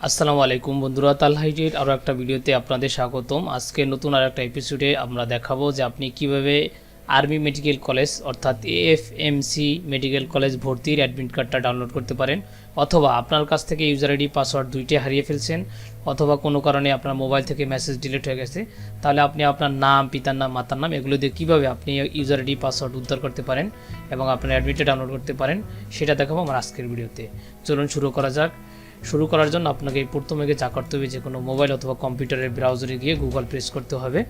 আসসালামু আলাইকুম বন্ধুরা, তালহা আইটির আরও একটা ভিডিওতে আপনাদের স্বাগতম। আজকে নতুন আর একটা এপিসোডে আমরা দেখাবো যে আপনি কিভাবে আর্মি মেডিকেল কলেজ অর্থাৎ এএফএমসি মেডিকেল কলেজ ভর্তির অ্যাডমিট কার্ডটা ডাউনলোড করতে পারেন, অথবা আপনার কাছ থেকে ইউজার আইডি পাসওয়ার্ড দুইটাই হারিয়ে ফেলছেন, অথবা কোনো কারণে আপনার মোবাইল থেকে মেসেজ ডিলিট হয়ে গেছে। তাহলে আপনি আপনার নাম, পিতার নাম, মাতার নাম এগুলো দিয়ে কীভাবে আপনি ইউজার আইডি পাসওয়ার্ড উদ্ধার করতে পারেন এবং আপনার অ্যাডমিটটা ডাউনলোড করতে পারেন সেটা দেখাবো আমার আজকের ভিডিওতে। চলুন শুরু করা যাক। শুরু করার জন্য আপনাকে প্রথমে যা করতে হবে, যে কোনো মোবাইল অথবা কম্পিউটারের ব্রাউজারে গিয়ে গুগল প্রেস করতে হবে।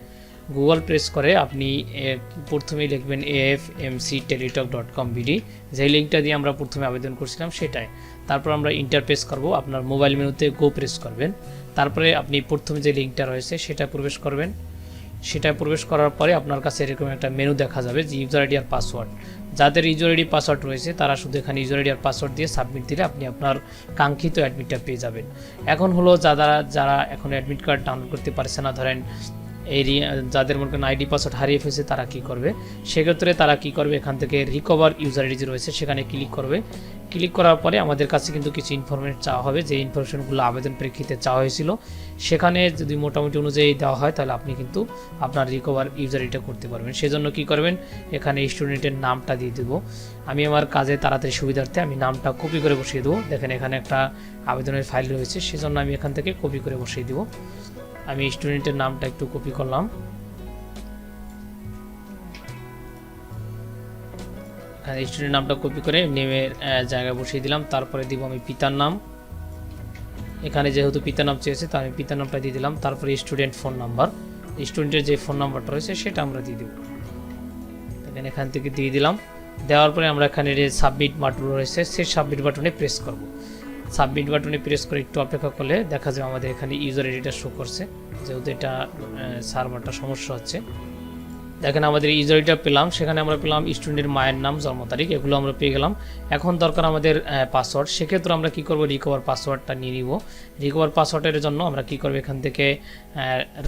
গুগল প্রেস করে আপনি প্রথমেই লিখবেন afmcteletalk.com বিডি, যেই লিঙ্কটা দিয়ে আমরা প্রথমে আবেদন করছিলাম সেটাই। তারপর আমরা ইন্টার প্রেস করব, আপনার মোবাইল মেনুতে গো প্রেস করবেন। তারপরে আপনি প্রথমে যে লিঙ্কটা রয়েছে সেটা প্রবেশ করবেন। সেটা প্রবেশ করার পরে আপনার কাছে এরকম একটা মেনু দেখা যাবে যে ইউজার আইডি আর পাসওয়ার্ড। যাদের ইউজার আইডি পাসওয়ার্ড রয়েছে তারা শুধু এখানে ইউজার আইডি আর পাসওয়ার্ড দিয়ে সাবমিট দিলে আপনি আপনার কাঙ্ক্ষিত অ্যাডমিটটা পেয়ে যাবেন। এখন হলো যারা এখন অ্যাডমিট কার্ড ডাউনলোড করতে পারছে না, ধরেন যাদের মনে করেন আইডি পাসওয়ার্ড হারিয়ে ফেলছে, তারা কি করবে? সেক্ষেত্রে তারা কি করবে, এখান থেকে রিকভার ইউজার আইডি রয়েছে সেখানে ক্লিক করবে। ক্লিক করার পরে আমাদের কাছে কিন্তু কিছু ইনফরমেশন চাওয়া হবে, যে ইনফরমেশনগুলো আবেদন প্রেক্ষিতে চাওয়া হয়েছিল সেখানে যদি মোটামুটি অনুযায়ী দেওয়া হয় তাহলে আপনি কিন্তু আপনার রিকভার ইউজার আইডিটা করতে পারবেন। সেজন্য কি করবেন, এখানে স্টুডেন্টের নামটা দিয়ে দেবো। আমি আমার কাজে তাড়াতাড়ি সুবিধার্থে আমি নামটা কপি করে বসিয়ে দেবো। দেখেন এখানে একটা আবেদনের ফাইল রয়েছে, সেজন্য আমি এখান থেকে কপি করে বসিয়ে দেবো। আমি স্টুডেন্টের নামটা একটু কপি করলাম, স্টুডেন্ট নামটা কপি করে নেমের জায়গায় বসিয়ে দিলাম। তারপরে দিব আমি পিতার নাম, এখানে যেহেতু পিতার নাম চেয়েছে তাই আমি পিতার নামটা দিয়ে দিলাম। তারপরে স্টুডেন্ট ফোন নাম্বার, স্টুডেন্টের যে ফোন নাম্বারটা রয়েছে সেটা আমরা দিয়ে দেব। দেখেন এখান থেকে দিয়ে দিলাম। দেওয়ার পরে আমরা এখানে যে সাবমিট বাটন রয়েছে সেই সাবমিট বাটনে প্রেস করব। সাবমিট বাটনে প্রেস করে একটু অপেক্ষা করলে দেখা যাবে আমাদের এখানে ইউজার আইডিটা শো করছে, যেহেতু এটা সার্ভারটা সমস্যা হচ্ছে। দেখেন আমাদের ইউজার আইডিটা পেলাম, সেখানে আমরা পেলাম স্টুডেন্টের মায়ের নাম, জন্ম তারিখ, এগুলো আমরা পেয়ে গেলাম। এখন দরকার আমাদের পাসওয়ার্ড। সেক্ষেত্রে আমরা কি করব, রিকভার পাসওয়ার্ডটা নিয়ে নিব। রিকভার পাসওয়ার্ডের জন্য আমরা কি করব, এখান থেকে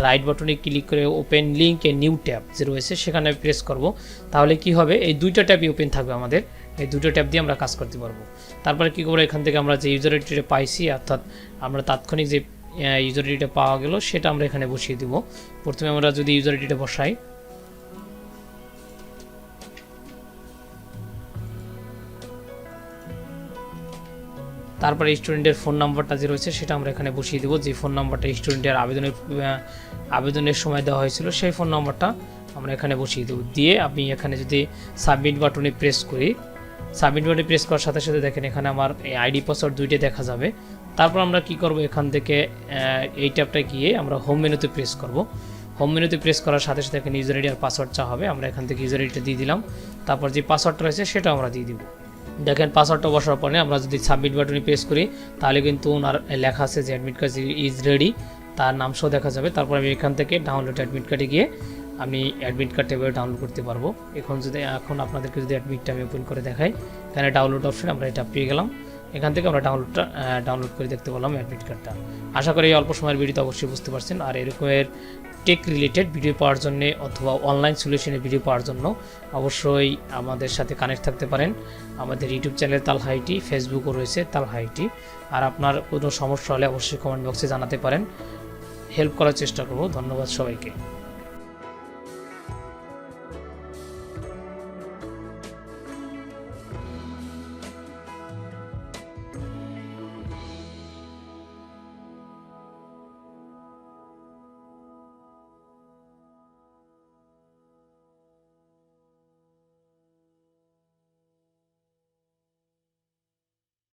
রাইট বাটনে ক্লিক করে open link a new tab যে রয়েছে সেখানে প্রেস করব। তাহলে কি হবে, এই দুইটা ট্যাবই ওপেন থাকবে আমাদের, এই দুটো ট্যাব দিয়ে আমরা কাজ করতে পারবো। তারপরে কি করবো, এখান থেকে আমরা যে ইউজার আইডিটা পাইছি অর্থাৎ আমরা তাৎক্ষণিক যে ইউজার আইডিটা পাওয়া গেল সেটা আমরা এখানে বসিয়ে দিব। প্রথমে আমরা যদি ইউজার আইডিটা বসাই, তারপরে স্টুডেন্টের ফোন নাম্বারটা যে রয়েছে সেটা আমরা এখানে বসিয়ে দেবো। যে ফোন নাম্বারটা স্টুডেন্টের আবেদনের সময় দেওয়া হয়েছিল সেই ফোন নাম্বারটা আমরা এখানে বসিয়ে দেবো। দিয়ে আমি এখানে যদি সাবমিট বাটনে প্রেস করি, সাবমিট বাটনে প্রেস করার সাথে সাথে দেখেন এখানে আমার এই আইডি পাসওয়ার্ড দুইটাই দেখা যাবে। তারপর আমরা কি করব, এখান থেকে এই ট্যাবটা গিয়ে আমরা হোম মেনুতে প্রেস করব। হোম মেনুতে প্রেস করার সাথে সাথে এখানে ইউজার আইডি আর পাসওয়ার্ড চাওয়া হবে, আমরা এখান থেকে ইউজার আইডিটা দিয়ে দিলাম। তারপর যে পাসওয়ার্ডটা রয়েছে সেটা আমরা দিয়ে দিব। দেখেন পাসওয়ার্ডটা বসার পরে আমরা যদি সাবমিট বাটনে প্রেস করি তাহলে কিন্তু ওনার লেখা আছে যে অ্যাডমিট কার্ড ইজ রেডি, তার নাম সহ দেখা যাবে। তারপর আমি এখান থেকে ডাউনলোড অ্যাডমিট কার্ডে গিয়ে আমি অ্যাডমিট কার্ড এভাবে ডাউনলোড করতে পারবো। এখন আপনাদেরকে যদি অ্যাডমিটটা আমি ওপেন করে দেখাই, এখানে ডাউনলোড অপশন আমরা এটা পেয়ে গেলাম। এখান থেকে আমরা ডাউনলোড করে দেখতে পেলাম অ্যাডমিট কার্ডটা। আশা করি এই অল্প সময়ের ভিডিওতে অবশ্যই বুঝতে পারছেন। আর এরকমের টেক রিলেটেড ভিডিও পাওয়ার জন্য অথবা অনলাইন সলিউশনের ভিডিও পাওয়ার জন্য অবশ্যই আমাদের সাথে কানেক্ট থাকতে পারেন। আমাদের ইউটিউব চ্যানেল তালহা আইটি, ফেসবুকও রয়েছে তালহা আইটি। আর আপনার কোনো সমস্যা হলে অবশ্যই কমেন্ট বক্সে জানাতে পারেন, হেল্প করার চেষ্টা করব। ধন্যবাদ সবাইকে।